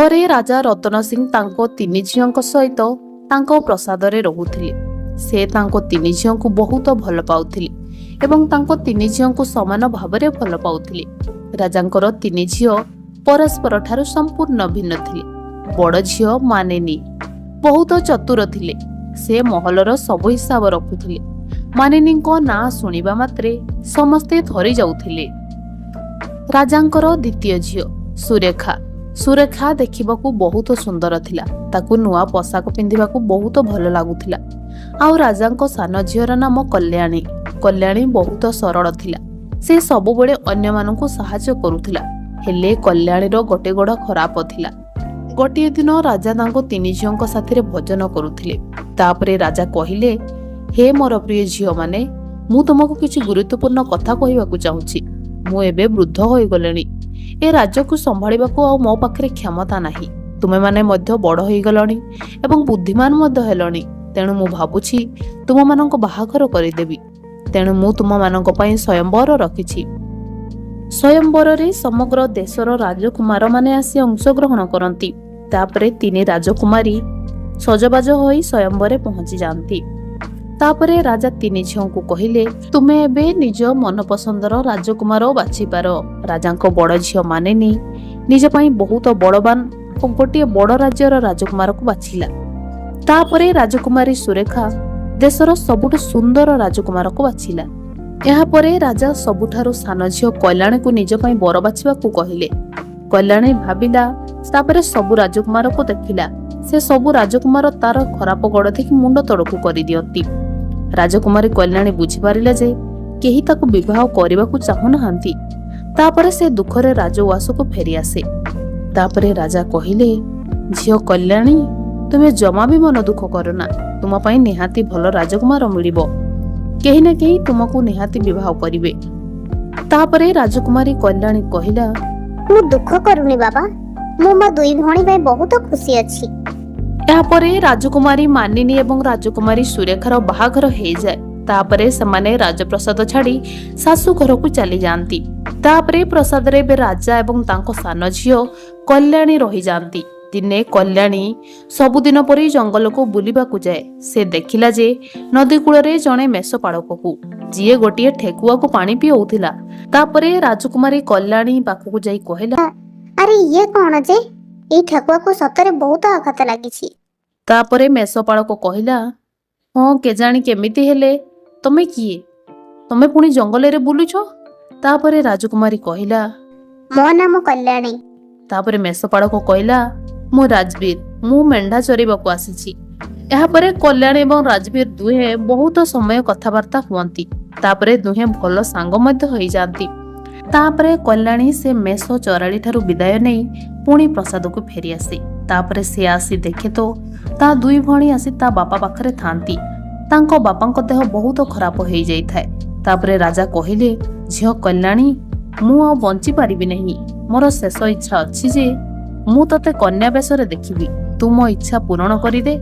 ପରେ ରାଜା ରତନ ସିଂ ତାଙ୍କ ତିନି ଝିଅଙ୍କ ସହିତ ତାଙ୍କ ପ୍ରସାଦରେ ରହୁଥିଲେ। ସେ ତାଙ୍କ ତିନି ଝିଅଙ୍କୁ ବହୁତ ଭଲ ପାଉଥିଲେ ଏବଂ ତାଙ୍କ ତିନି ଝିଅଙ୍କୁ ସମାନ ଭାବରେ ଭଲ ପାଉଥିଲେ। ରାଜାଙ୍କର ତିନି ଝିଅ ପରସ୍ପର ଠାରୁ ସମ୍ପୂର୍ଣ୍ଣ ଭିନ୍ନ ଥିଲେ। ବଡ଼ ଝିଅ ମାନିନୀ ବହୁତ ଚତୁର ଥିଲେ। ସେ ମହଲର ସବୁ ହିସାବ ରଖୁଥିଲେ। ମାନିନୀଙ୍କ ନାଁ ଶୁଣିବା ମାତ୍ରେ ସମସ୍ତେ ଥରି ଯାଉଥିଲେ। ରାଜାଙ୍କର ଦ୍ୱିତୀୟ ଝିଅ ସୁରେଖା। ସୁରେଖା ଦେଖିବାକୁ ବହୁତ ସୁନ୍ଦର ଥିଲା। ତାକୁ ନୂଆ ପୋଷାକ ପିନ୍ଧିବାକୁ ବହୁତ ଭଲ ଲାଗୁଥିଲା। ଆଉ ରାଜାଙ୍କ ସାନ ଝିଅର ନାମ କଲ୍ୟାଣୀ। କଲ୍ୟାଣୀ ବହୁତ ସରଳ ଥିଲା। ସେ ସବୁବେଳେ ଅନ୍ୟମାନଙ୍କୁ ସାହାଯ୍ୟ କରୁଥିଲା। ହେଲେ କଲ୍ୟାଣୀର ଗୋଟେ ଗୋଡ଼ ଖରାପ ଥିଲା। ଗୋଟିଏ ଦିନ ରାଜା ତାଙ୍କ ତିନି ଝିଅଙ୍କ ସାଥିରେ ଭୋଜନ କରୁଥିଲେ। ତାପରେ ରାଜା କହିଲେ, ହେ ମୋର ପ୍ରିୟ ଝିଅମାନେ, ମୁଁ ତୁମକୁ କିଛି ଗୁରୁତ୍ୱପୂର୍ଣ୍ଣ କଥା କହିବାକୁ ଚାହୁଁଛି। ମୁଁ ଏବେ ବୃଦ୍ଧ ହୋଇଗଲିଣି। ଏ ରାଜ୍ୟକୁ ସମ୍ଭାଳିବାକୁ ଆଉ ମୋ ପାଖରେ କ୍ଷମତା ନାହିଁ। ତୁମେମାନେ ମଧ୍ୟ ବଡ଼ ହୋଇଗଲଣି ଏବଂ ବୁଦ୍ଧିମାନ ମଧ୍ୟ ହେଲଣି। ତେଣୁ ମୁଁ ଭାବୁଛି ତୁମମାନଙ୍କ ବାହାଘର କରିଦେବି। ତେଣୁ ମୁଁ ତୁମମାନଙ୍କ ପାଇଁ ସ୍ୱୟଂବର ରଖିଛି। ସ୍ୱୟଂବରରେ ସମଗ୍ର ଦେଶର ରାଜକୁମାରମାନେ ଆସି ଅଂଶଗ୍ରହଣ କରନ୍ତି। ତାପରେ ତିନି ରାଜକୁମାରୀ ସଜବାଜ ହୋଇ ସ୍ୱୟଂବରରେ ପହଞ୍ଚି ଯାଆନ୍ତି। ତାପରେ ରାଜା ତିନି ଝିଅଙ୍କୁ କହିଲେ, ତୁମେ ଏବେ ନିଜ ମନପସନ୍ଦର ରାଜକୁମାର ବାଛିପାର। ରାଜାଙ୍କ ବଡ଼ ଝିଅ ମାନିନୀ ନିଜ ପାଇଁ ବହୁତ ବଳବାନ ଓ ଗୋଟିଏ ବଡ଼ ରାଜ୍ୟର ରାଜକୁମାରକୁ ବାଛିଲା। ତାପରେ ରାଜକୁମାରୀ ସୁରେଖା ଦେଶର ସବୁଠୁ ସୁନ୍ଦର ରାଜକୁମାରକୁ ବାଛିଲା। ଏହାପରେ ରାଜା ସବୁଠାରୁ ସାନ ଝିଅ କଲ୍ୟାଣୀକୁ ନିଜ ପାଇଁ ବର ବାଛିବାକୁ କହିଲେ। କଲ୍ୟାଣୀ ଭାବିଲା, ତାପରେ ସବୁ ରାଜକୁମାରକୁ ଦେଖିଲା। ସେ ସବୁ ରାଜକୁମାର ତାର ଖରାପ ଗୋଡ଼ ଦେଖି ମୁଣ୍ଡ ତଳକୁ କରିଦିଅନ୍ତି। ରାଜକୁମାରୀ କଲ୍ୟାଣୀ ବୁଝିପାରିଲା ଯେ କେହି ତାକୁ ବିବାହ କରିବାକୁ ଚାହୁଁନାହାନ୍ତି। ତାପରେ ସେ ଦୁଃଖରେ ରାଜଉଆସକୁ ଫେରିଆସେ। ତାପରେ ରାଜା କହିଲେ, ଝିଅ କଲ୍ୟାଣୀ, ତୁମେ ଜମା ବି ମନ ଦୁଃଖ କରନା। ତୁମ ପାଇଁ ନିହାତି ଭଲ ରାଜକୁମାର ମିଳିବ। କେହି ନା କେହି ତୁମକୁ ନିହାତି ବିବାହ କରିବେ। ତାପରେ ରାଜକୁମାରୀ କଲ୍ୟାଣୀ କହିଲା, ମୁଁ ଦୁଃଖ କରୁନି ବାବା, ମୁଁ ମୋ ଦୁଇ ଭଉଣୀ ପାଇଁ ବହୁତ ଖୁସି ଅଛି। ଏହାପରେ ରାଜକୁମାରୀ ମାନିନୀ ଏବଂ ରାଜକୁମାରୀ ସୁରେଖାର ବାହାଘର ହେଇଯାଏ। ତାପରେ ସେମାନେ ରାଜପ୍ରସାଦ ଛାଡି ଶାଶୁ ଘରକୁ ଚାଲି ଯାଆନ୍ତି। ତାପରେ ପ୍ରାସାଦରେ ଏବେ ରାଜା ଏବଂ ତାଙ୍କ ସାନ ଝିଅ କଲ୍ୟାଣୀ ରହିଯାଆନ୍ତି। ଦିନେ କଲ୍ୟାଣୀ ସବୁଦିନ ପରି ଜଙ୍ଗଲକୁ ବୁଲିବାକୁ ଯାଏ। ସେ ଦେଖିଲା ଯେ ନଦୀ କୂଳରେ ଜଣେ ମେଷପାଳକକୁ, ଯିଏ ଗୋଟିଏ ଠେକୁଆକୁ ପାଣି ପିଉଥିଲା। ତାପରେ ରାଜକୁମାରୀ କଲ୍ୟାଣୀ ପାଖକୁ ଯାଇ କହିଲା, ଆରେ ଇଏ କଣ ଯେ? ଏଇ ଠେକୁଆକୁ ସତରେ ବହୁତ ଆଘାତ ଲାଗିଛି। ତାପରେ ମେଷପାଳକ କହିଲା, ହଁ କେଜାଣି କେମିତି ହେଲେ, ତମେ କିଏ? ତମେ ପୁଣି ଜଙ୍ଗଲରେ ବୁଲୁଛ? ତାପରେ ରାଜକୁମାରୀ କହିଲା, ମୋ ନାମ କଲ୍ୟାଣୀ। ତାପରେ ମେଷପାଳକ କହିଲା, ମୁଁ ରାଜବୀର, ମୁଁ ମେଣ୍ଢା ଚରିବାକୁ ଆସିଛି। ଏହାପରେ କଲ୍ୟାଣୀ ଏବଂ ରାଜବୀର ଦୁହେଁ ବହୁତ ସମୟ କଥାବାର୍ତ୍ତା ହୁଅନ୍ତି। ତାପରେ ଦୁହେଁ ଭଲ ସାଙ୍ଗ ମଧ୍ୟ ହୋଇଯାଆନ୍ତି। ତାପରେ କଲ୍ୟାଣୀ ସେ ମେଷ ଚରାଳି ଠାରୁ ବିଦାୟ ନେଇ ପୁଣି ପ୍ରସାଦକୁ ଫେରିଆସେ। ତାପରେ ସେ ଆସି ଦେଖେ ତ ତା ଦୁଇ ଭଉଣୀ ଆସି ତା ବାପା ପାଖରେ ଥାଆନ୍ତି। ତାଙ୍କ ବାପାଙ୍କ ଦେହ ବହୁତ ଖରାପ ହେଇଯାଇଥାଏ। ତାପରେ ରାଜା କହିଲେ, ଝିଅ କଲ୍ୟାଣୀ, ମୁଁ ଆଉ ବଞ୍ଚି ପାରିବି ନାହିଁ। ମୋର ଶେଷ ଇଚ୍ଛା ଅଛି ଯେ ମୁଁ ତତେ କନ୍ୟା ବେଶରେ ଦେଖିବି। ତୁ ମୋ ଇଚ୍ଛା ପୂରଣ କରିଦେ।